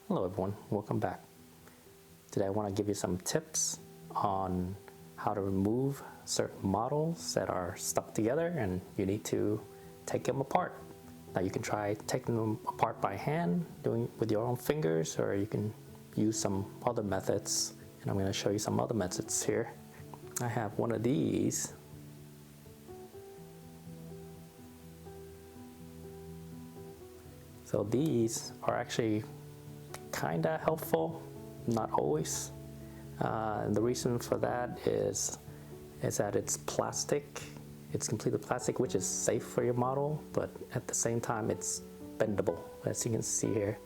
Hello everyone, welcome back. Today I want to give you some tips on how to remove certain models that are stuck together and you need to take them apart. Now you can try taking them apart by hand, doing it with your own fingers, or you can use some other methods, and I'm going to show you some other methods here. I have one of these. So these are actually kind of helpful, not always. And the reason for that is that it's plastic. It's completely plastic, which is safe for your model, but at the same time it's bendable, as you can see here.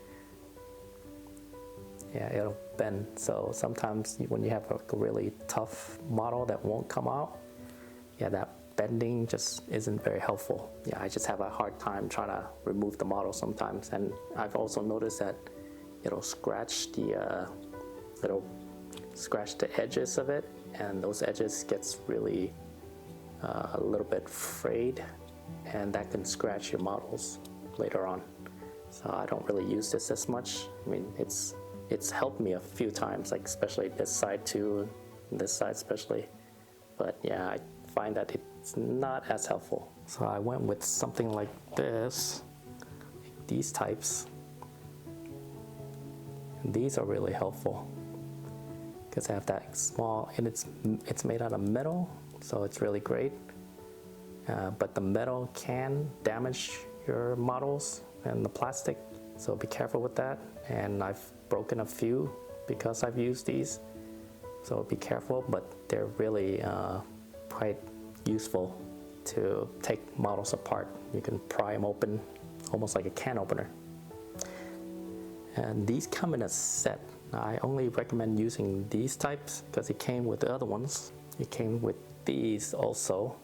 Yeah, it'll bend. So sometimes when you have a really tough model that won't come out, yeah, that bending just isn't very helpful. Yeah, I just have a hard time trying to remove the model sometimes. And I've also noticed that it'll scratch the edges of it, and those edges gets really a little bit frayed, and that can scratch your models later on. So I don't really use this as much. I mean, it's helped me a few times, like especially this side too, and this side especially. But yeah, I find that it's not as helpful. So I went with something like this, these types. And these are really helpful because they have that small, and it's made out of metal, so it's really great. But the metal can damage your models and the plastic, so be careful with that. And I've broken a few because I've used these, so be careful. But they're really quite useful to take models apart. You can pry them open almost like a can opener. And these come in a set. I only recommend using these types because it came with the other ones. It came with these also,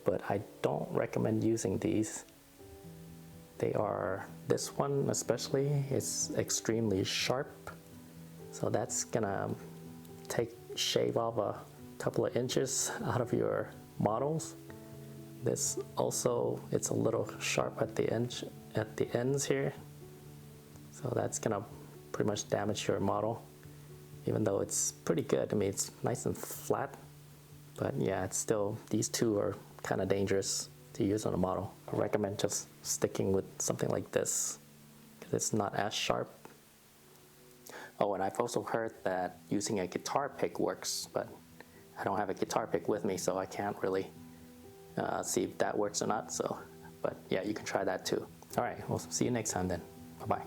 but I don't recommend using these. This one especially is extremely sharp, so that's gonna shave off a couple of inches out of your models. This also, it's a little sharp at the ends here. So that's gonna pretty much damage your model, even though it's pretty good. I mean, it's nice and flat, but yeah, it's still, these two are kind of dangerous to use on a model. I recommend just sticking with something like this because it's not as sharp. Oh, and I've also heard that using a guitar pick works, but I don't have a guitar pick with me, so I can't really see if that works or not. So, but yeah, you can try that too. All right, we'll see you next time then. Bye-bye.